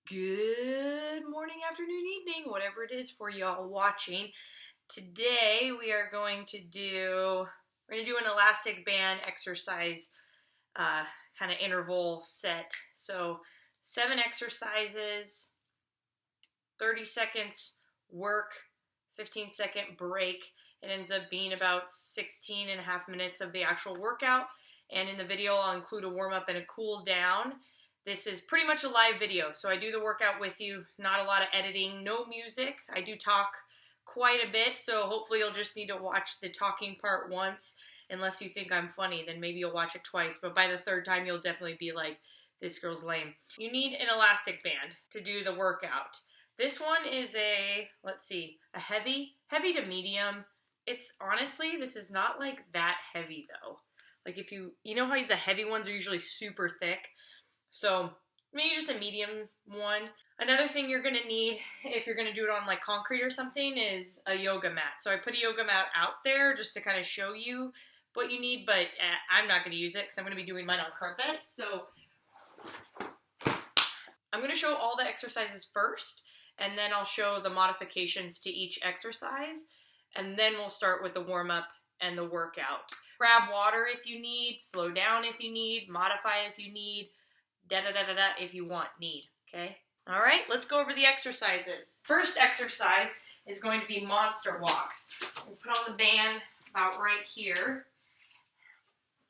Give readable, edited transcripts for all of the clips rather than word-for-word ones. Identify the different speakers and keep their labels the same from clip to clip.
Speaker 1: Good morning, afternoon, evening, whatever it is for y'all watching. Today we're going to do an elastic band exercise kind of interval set. So 7 exercises, 30 seconds work, 15-second break. It ends up being about 16 and a half minutes of the actual workout. And in the video, I'll include a warm-up and a cool down. This is pretty much a live video, so I do the workout with you, not a lot of editing, no music. I do talk quite a bit, so hopefully you'll just need to watch the talking part once. Unless you think I'm funny, then maybe you'll watch it twice, but by the third time you'll definitely be like, this girl's lame. You need an elastic band to do the workout. This one is a heavy to medium. It's honestly, this is not like that heavy though. Like if you know how the heavy ones are usually super thick? So maybe just a medium one. Another thing you're going to need if you're going to do it on like concrete or something is a yoga mat. So I put a yoga mat out there just to kind of show you what you need, but I'm not going to use it because I'm going to be doing mine on carpet. So I'm going to show all the exercises first, and then I'll show the modifications to each exercise, and then we'll start with the warm-up and the workout. Grab water if you need, slow down if you need, modify if you need, if you want, okay? All right, let's go over the exercises. First exercise is going to be monster walks. We'll put on the band about right here.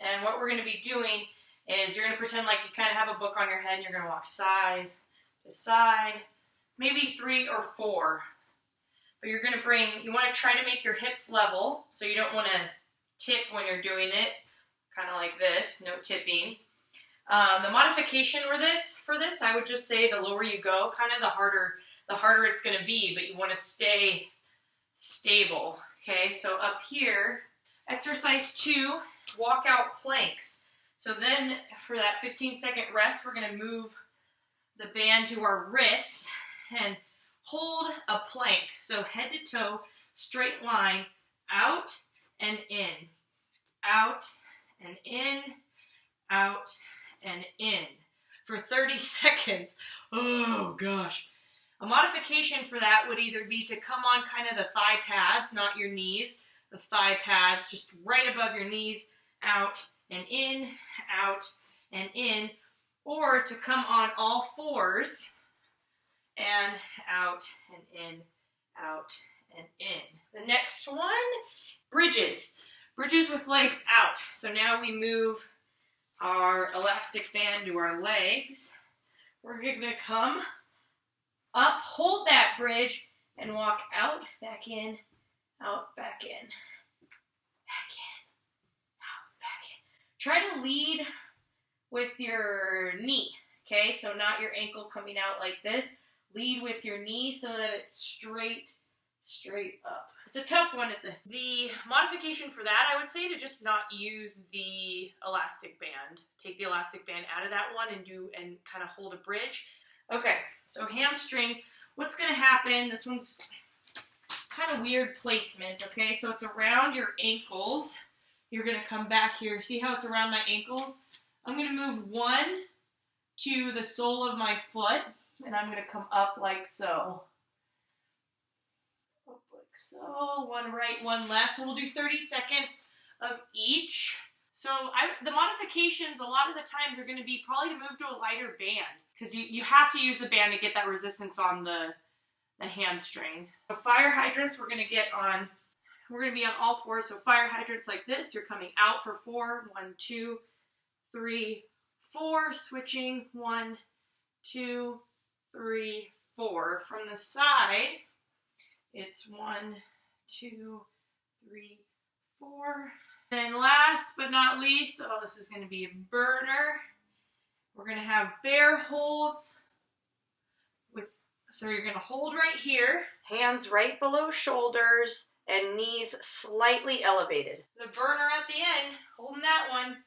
Speaker 1: And what we're going to be doing is you're going to pretend like you kind of have a book on your head and you're going to walk side to side, maybe 3 or 4. But you're going to you want to try to make your hips level, so you don't want to tip when you're doing it, kind of like this, no tipping. The modification for this, I would just say the lower you go, kind of the harder it's going to be, but you want to stay stable, okay? So up here, exercise 2, walk out planks. So then for that 15-second rest, we're going to move the band to our wrists and hold a plank. So head to toe, straight line, out and in, out and in, out and in for 30 seconds. Oh gosh. A modification for that would either be to come on kind of the thigh pads, not your knees, the thigh pads just right above your knees, out and in, out and in, or to come on all fours and out and in, out and in. The next one, bridges. Bridges with legs out. So now we move our elastic band to our legs. We're going to come up, hold that bridge, and walk out, back in, out, back in, back in, out, back in. Try to lead with your knee, okay? So not your ankle coming out like this. Lead with your knee so that it's straight up. It's a tough one. The modification for that, I would say, to just not use the elastic band. Take the elastic band out of that one and kind of hold a bridge. Okay, so hamstring, what's going to happen, this one's kind of weird placement, okay? So it's around your ankles. You're going to come back here. See how it's around my ankles? I'm going to move one to the sole of my foot, and I'm going to come up like so. Up like so. One right, one left. So we'll do 30 seconds of each. So the modifications, a lot of the times, are going to be probably to move to a lighter band, because you have to use the band to get that resistance on the hamstring. So fire hydrants, we're going to be on all fours. So fire hydrants like this. You're coming out for 4. 1, 2, 3, 4. Switching. 1, 2, 3, 4. From the side, it's 1, 2, 3, 4. And last but not least, this is going to be a burner. We're going to have bear holds. So you're going to hold right here, hands right below shoulders, and knees slightly elevated. The burner at the end, holding that one.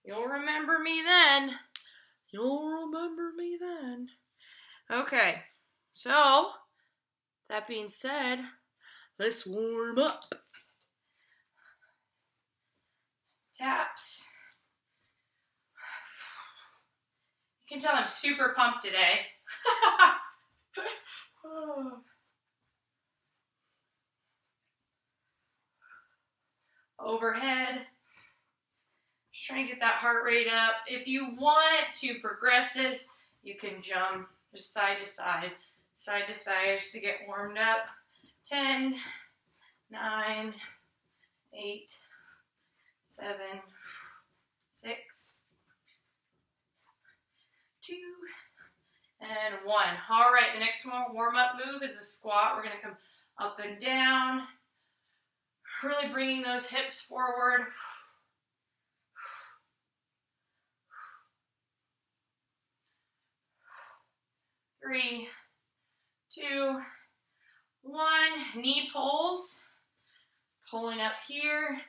Speaker 1: You'll remember me then. Okay, so that being said, let's warm up. Taps. You can tell I'm super pumped today. Overhead. Just try and get that heart rate up. If you want to progress this, you can jump just side to side just to get warmed up. 10, 9, 8, 7, 6, 2, and 1. All right, the next one, warm-up move is a squat. We're going to come up and down, really bringing those hips forward. Three, 2, 1. Knee pulls. Pulling up here.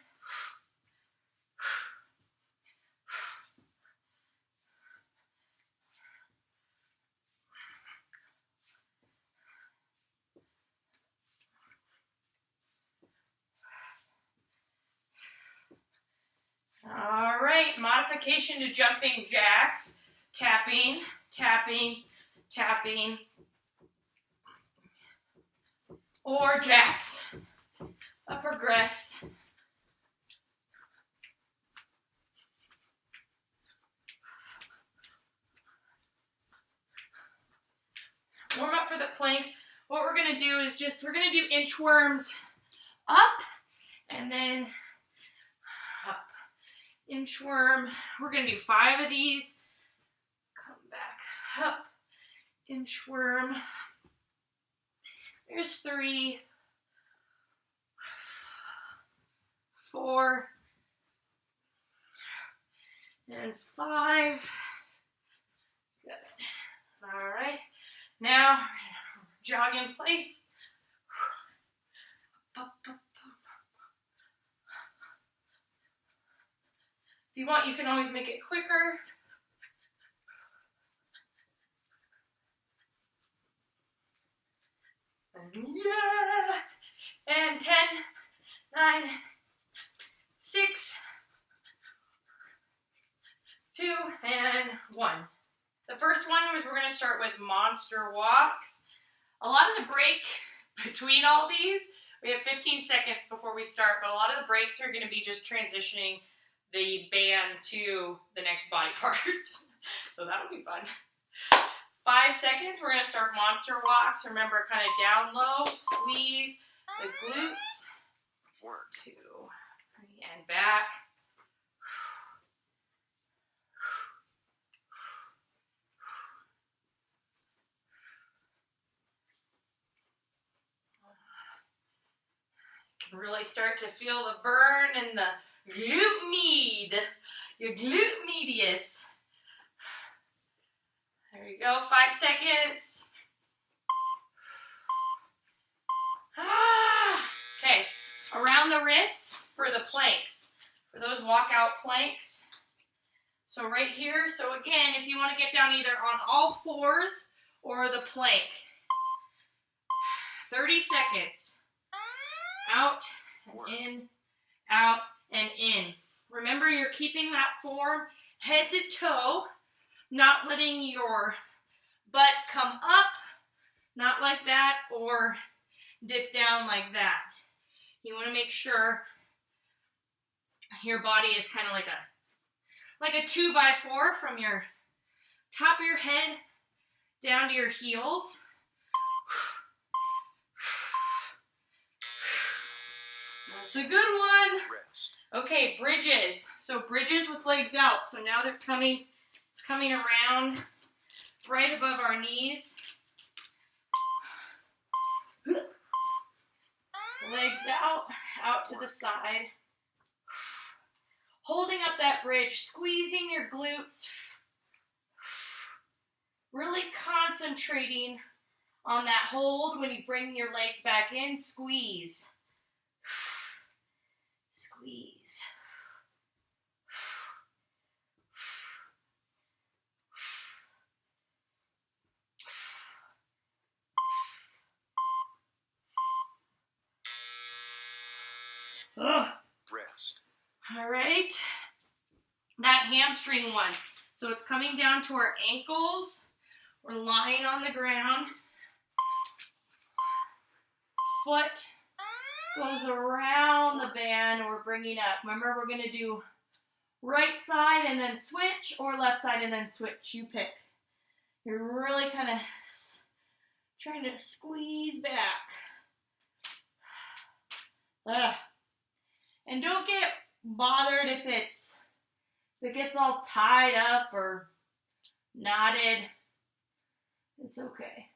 Speaker 1: All right, modification to jumping jacks. Tapping, tapping, tapping, or jacks. A progress. Warm up for the planks. What we're going to do is we're going to do inchworms up and then up. Inchworm. We're going to do 5 of these. Come back up. Inchworm. There's 3, 4, and 5. Good. All right. Now, jog in place. Up, up, up. If you want, you can always make it quicker. Yeah! And 10, 9, 6, 2, and 1. The first one is we're going to start with monster walks. A lot of the break between all these, we have 15 seconds before we start, but a lot of the breaks are going to be just transitioning the band to the next body part. So that'll be fun. 5 seconds, we're going to start monster walks. Remember, kind of down low, squeeze the glutes. 2, 3, and back. You can really start to feel the burn and the glute med, your glute medius. There you go, 5 seconds. Okay, around the wrist for the planks, for those walkout planks. So right here, so again, if you want to get down either on all fours or the plank. 30 seconds. Out and in, out and in. Remember, you're keeping that form head to toe, not letting your butt come up, not like that, or dip down like that. You want to make sure your body is kind of like a 2x4 from your top of your head down to your heels. That's a good one. Okay, bridges. So bridges with legs out. So now they're coming, it's coming around right above our knees. Legs out, out to the side. Holding up that bridge, squeezing your glutes. Really concentrating on that hold when you bring your legs back in. Squeeze. Squeeze.
Speaker 2: Rest.
Speaker 1: All right. That hamstring one. So it's coming down to our ankles. We're lying on the ground. Foot goes around the band and we're bringing up. Remember, we're going to do right side and then switch, or left side and then switch. You pick. You're really kind of trying to squeeze back. And don't get bothered if it gets all tied up or knotted. It's okay.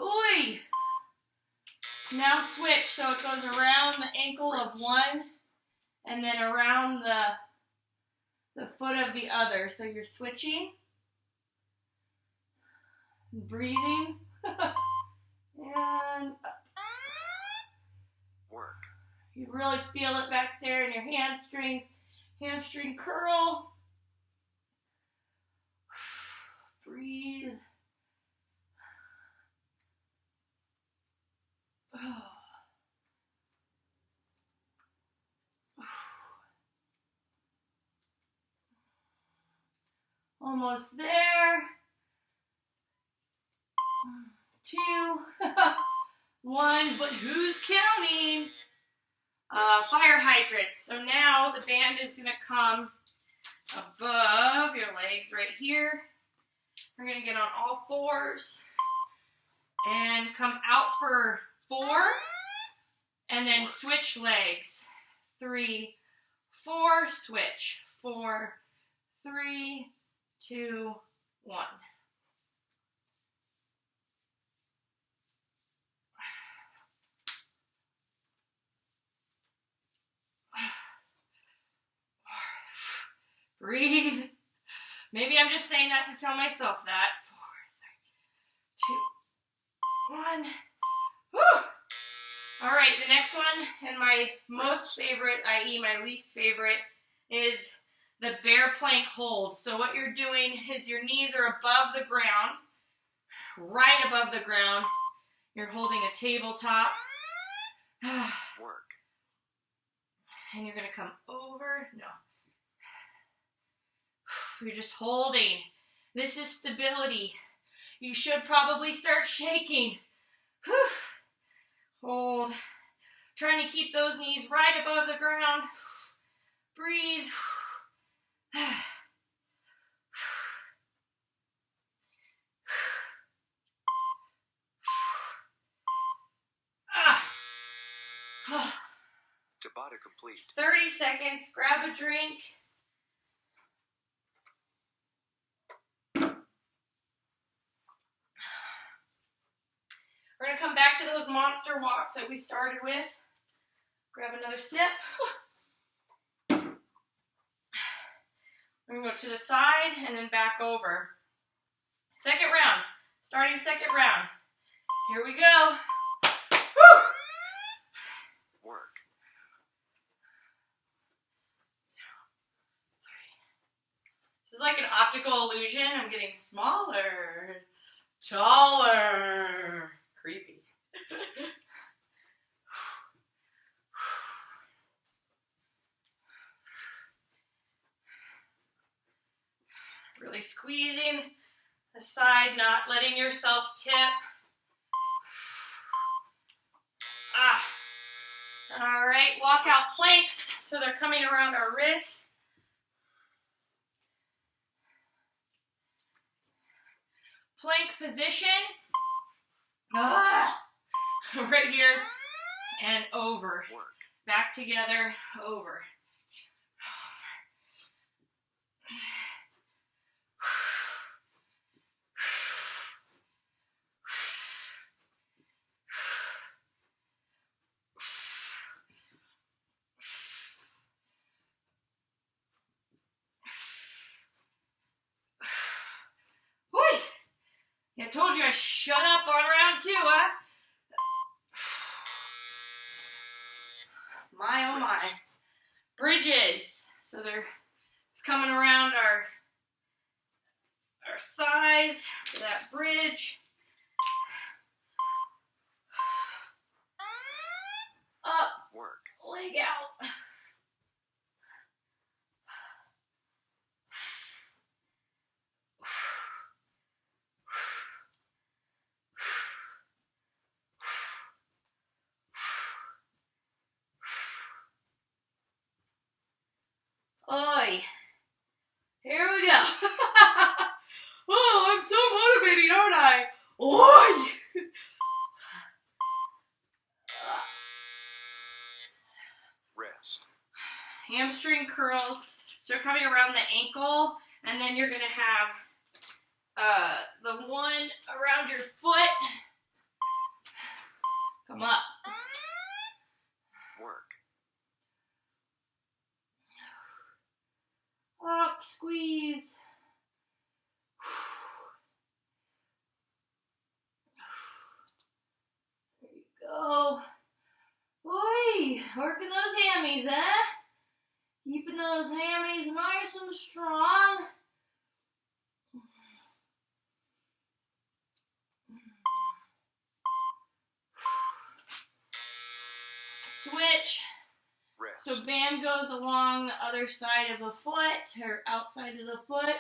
Speaker 1: Oi! Now switch, so it goes around the ankle of one and then around the foot of the other. So you're switching, breathing, and up.
Speaker 2: Work.
Speaker 1: You really feel it back there in your hamstrings. Hamstring curl. Breathe. Almost there. 2, 1, but who's counting? Fire hydrants. So now the band is going to come above your legs right here. We're going to get on all fours and come out for 4 and then switch legs. 3, 4, switch. 4, 3, 2, 1. Breathe. Maybe I'm just saying that to tell myself that. 4, 3, 2, 1. Whew. All right, the next one, and my most favorite, i.e. my least favorite, is the bear plank hold. So what you're doing is your knees are above the ground, right above the ground. You're holding a tabletop.
Speaker 2: Work.
Speaker 1: And you're going to come over. No. You're just holding. This is stability. You should probably start shaking. Whew. Hold. Trying to keep those knees right above the ground. Breathe.
Speaker 2: Tabata complete.
Speaker 1: 30 seconds. Grab a drink. We're going to come back to those monster walks that we started with. Grab another sip. We're going to go to the side and then back over. Second round. Starting second round. Here we go. Woo!
Speaker 2: Work.
Speaker 1: This is like an optical illusion. I'm getting smaller, taller. Creepy. Really squeezing the side, not letting yourself tip. All right, walk out planks so they're coming around our wrists. Plank position. Right here and over.
Speaker 2: Work.
Speaker 1: Back together, over. Whee! I told you I shut up on round 2, huh? My oh my. Bridges. So it's coming around our thighs for that bridge. Up.
Speaker 2: Work.
Speaker 1: Leg out. Oi. Here we go. Oh, I'm so motivating, aren't I? Oi.
Speaker 2: Rest.
Speaker 1: Hamstring curls. So they're coming around the ankle, and then you're gonna have the one around your foot. Come up.
Speaker 2: Work.
Speaker 1: Up, squeeze. There you go. Oi, working those hammies, eh? Keeping those hammies nice and strong. Switch.
Speaker 2: Rest.
Speaker 1: So band goes along the other side of the foot, or outside of the foot.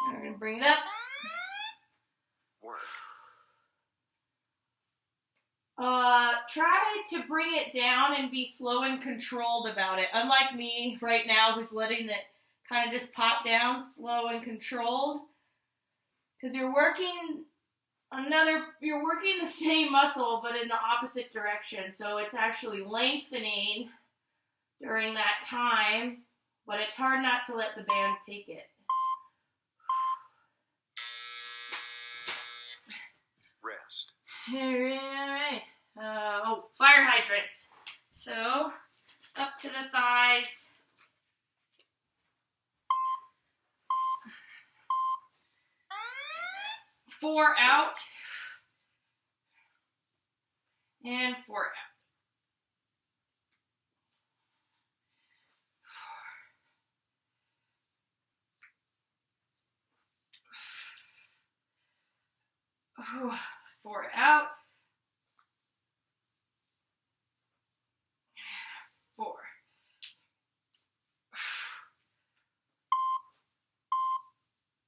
Speaker 1: Now we're going to bring it up.
Speaker 2: Work.
Speaker 1: Try to bring it down and be slow and controlled about it. Unlike me right now, who's letting it kind of just pop down, slow and controlled. Because you're working the same muscle, but in the opposite direction. So it's actually lengthening during that time, but it's hard not to let the band take it.
Speaker 2: Rest.
Speaker 1: All right. Fire hydrants. So, up to the thighs. Four out. And four out. Four out. Four.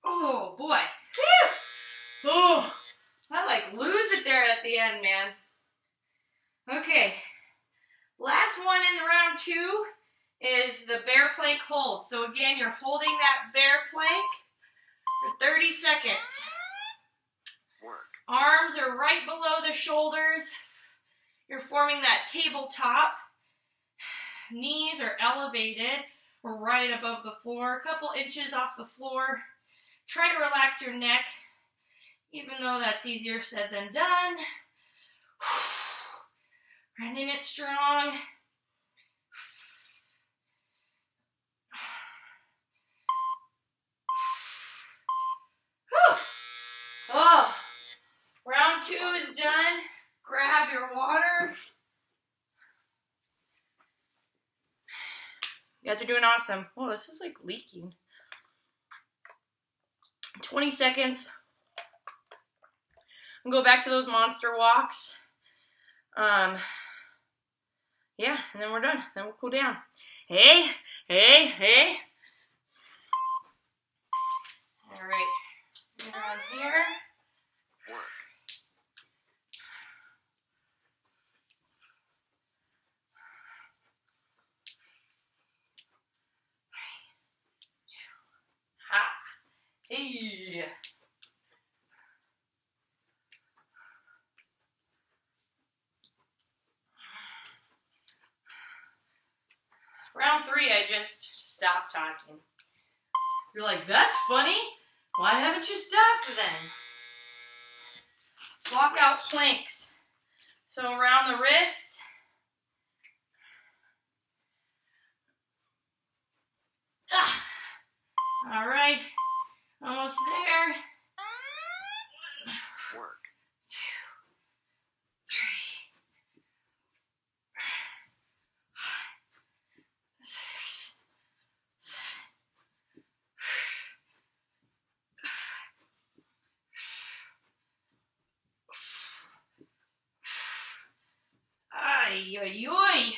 Speaker 1: Oh boy. Whew. Oh, I lose it there at the end, man. Okay. Last one in round 2 is the bear plank hold. So again, you're holding that bear plank for 30 seconds.
Speaker 2: Work.
Speaker 1: Arms are right below the shoulders. You're forming that tabletop. Knees are elevated or right above the floor, a couple inches off the floor. Try to relax your neck, even though that's easier said than done. Running it strong. Whew. Oh, round 2 is done. Grab your water. You guys are doing awesome. Oh, this is like leaking. 20 seconds. And go back to those monster walks. Yeah, and then we're done. Then we'll cool down. Hey, hey, hey. All right. Down here.
Speaker 2: Work.
Speaker 1: Ha. Hey. Round 3, I just stopped talking. You're like, that's funny. Why haven't you stopped then? Walk out planks. So around the wrist. Ah. All right. Almost there.
Speaker 2: Work.
Speaker 1: 2, 3, 6, 7. Ay, ay, ay.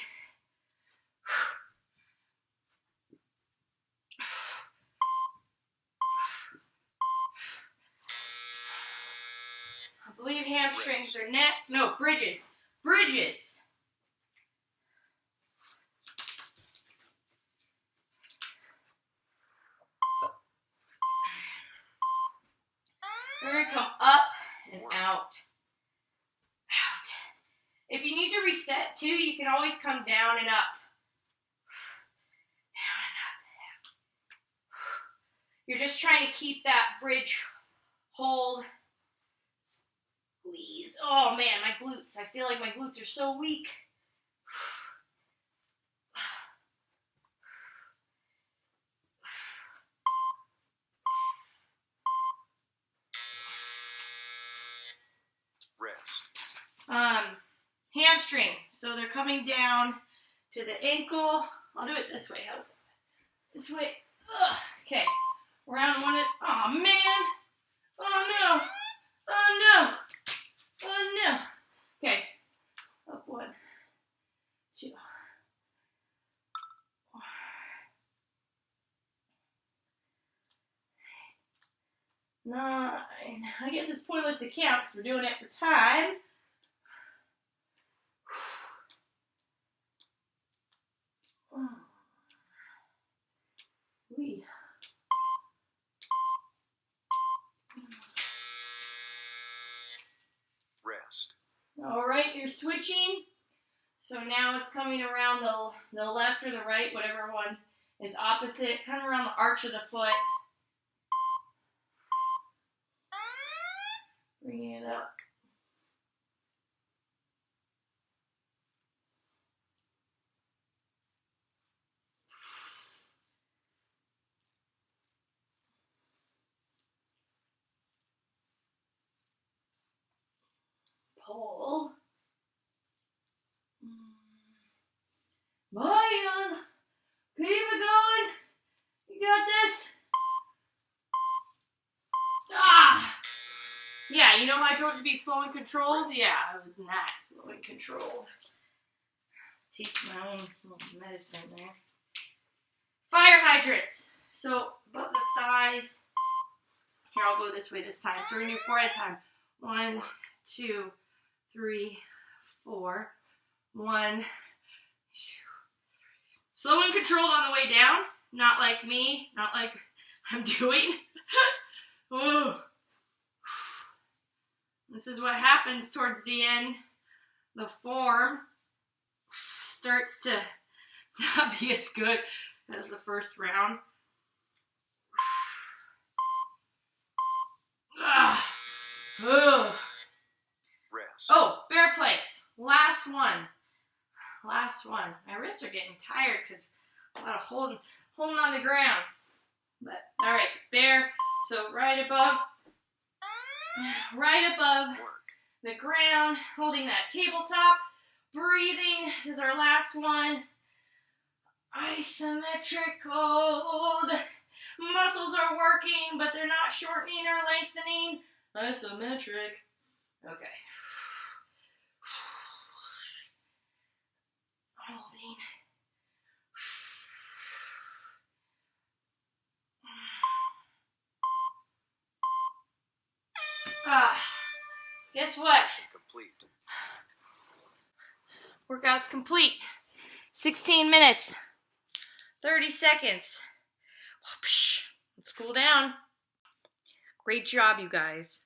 Speaker 1: I believe hamstrings are neck. No, bridges. bridges. We're going to come up and out. Out. If you need to reset too, you can always come down and up. Down and up. You're just trying to keep that bridge hold. Squeeze. Oh man, my glutes. I feel like my glutes are so weak.
Speaker 2: Rest.
Speaker 1: Hamstring. So they're coming down to the ankle. I'll do it this way. How's it? This way. Ugh. Okay. Round one. Oh man. Oh no. Oh no. Oh no. Okay. Up 1, 2. 9. I guess it's pointless to count because we're doing it for time. Wee.
Speaker 2: Rest.
Speaker 1: All right, you're switching. So now it's coming around the left or the right, whatever one is opposite, kind of around the arch of the foot. Bringing it up. Pull. Brian, keep it going. You got this. Ah! Yeah, you know how I told you to be slow and controlled? Yeah, I was not slow and controlled. Taste my own little medicine there. Fire hydrants. So, above the thighs. Here, I'll go this way this time. So we're going to do 4 at a time. 1, 2, 3, 4. 1, 2. Slow and controlled on the way down. Not like me. Not like I'm doing. Ooh. This is what happens towards the end. The form starts to not be as good as the first round. Ugh.
Speaker 2: Rest.
Speaker 1: Oh, bear planks. Last one. Last one. My wrists are getting tired because a lot of holding on the ground. But all right, bear. So right above
Speaker 2: Work.
Speaker 1: the ground, holding that tabletop. Breathing is our last one. Isometric hold. Muscles are working, but they're not shortening or lengthening. Isometric. Okay. Holding. Guess what?
Speaker 2: Session complete.
Speaker 1: Workout's complete. 16 minutes. 30 seconds. Whoopsh. Let's cool down. Great job, you guys.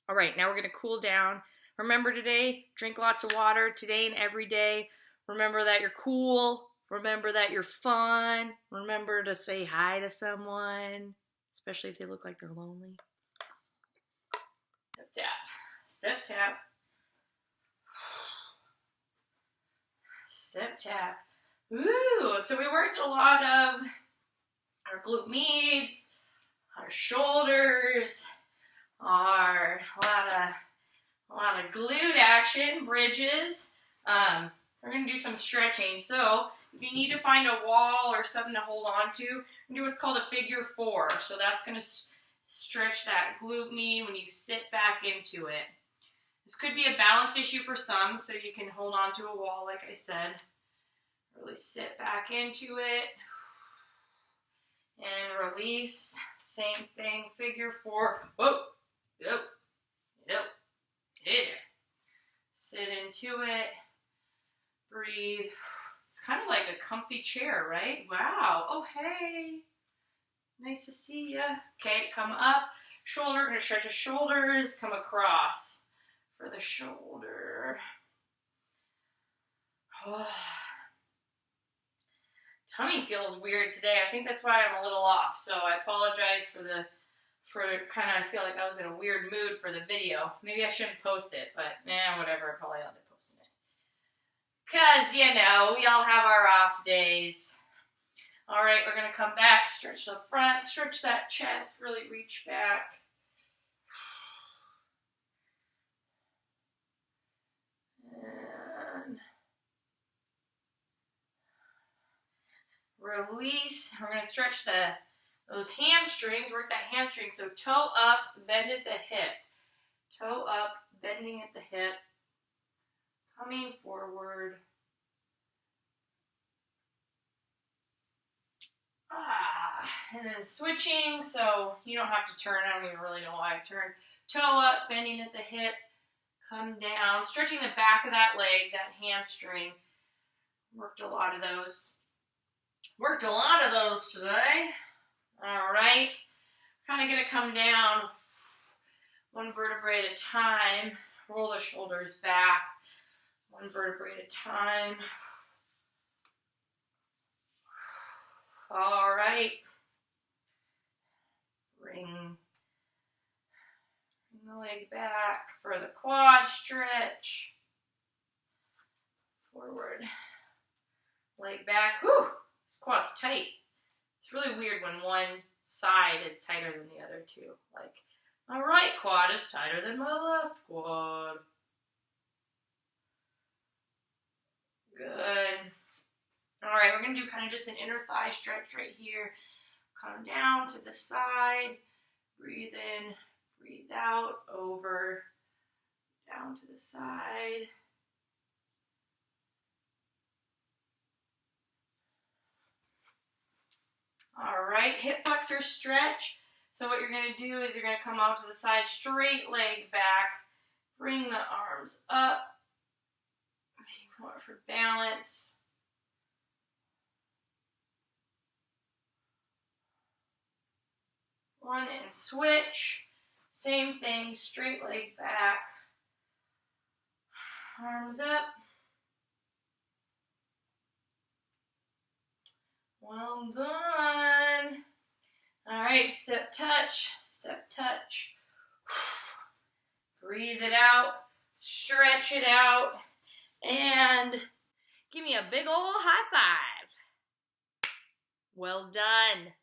Speaker 1: All right, now we're going to cool down. Remember today, drink lots of water today and every day. Remember that you're cool. Remember that you're fun. Remember to say hi to someone, especially if they look like they're lonely. Step tap. Step tap. Step tap. Ooh, so we worked a lot of our glute meads, our shoulders, a lot of glute action, bridges. We're going to do some stretching. So if you need to find a wall or something to hold on to, do what's called a figure 4. So that's going to stretch that glute med when you sit back into it. This could be a balance issue for some, so you can hold on to a wall, like I said. Really sit back into it. And release. Same thing, figure 4. Whoa. Yep. Yep. Hey there. Sit into it. Breathe. It's kind of like a comfy chair, right? Wow. Oh, hey. Nice to see ya. Okay, come up. Shoulder, gonna stretch the shoulders. Come across for the shoulder. Oh. Tummy feels weird today. I think that's why I'm a little off. So I apologize for kind of, I feel like I was in a weird mood for the video. Maybe I shouldn't post it, but whatever. I probably ought to post it. Because, you know, we all have our off days. All right, we're going to come back, stretch the front, stretch that chest, really reach back. And release. We're going to stretch those hamstrings, work that hamstring. So toe up, bend at the hip. Toe up, bending at the hip. Coming forward. And then switching, so you don't have to turn. I don't even really know why I turned. Toe up, bending at the hip. Come down, stretching the back of that leg, that hamstring. Worked a lot of those. Worked a lot of those today. All right. Kind of going to come down one vertebrae at a time. Roll the shoulders back. One vertebrae at a time. All right. Bring the leg back for the quad stretch. Forward. Leg back. Whew. This quad's tight. It's really weird when one side is tighter than the other too. Like, my right quad is tighter than my left quad. Good. All right, we're going to do kind of just an inner thigh stretch right here. Come down to the side. Breathe in, breathe out, over, down to the side. All right, hip flexor stretch. So what you're going to do is you're going to come out to the side, straight leg back. Bring the arms up. You want for balance. One and switch. Same thing, straight leg back. Arms up. Well done. All right, step touch, step touch. Breathe it out, stretch it out, and give me a big ol' high five. Well done.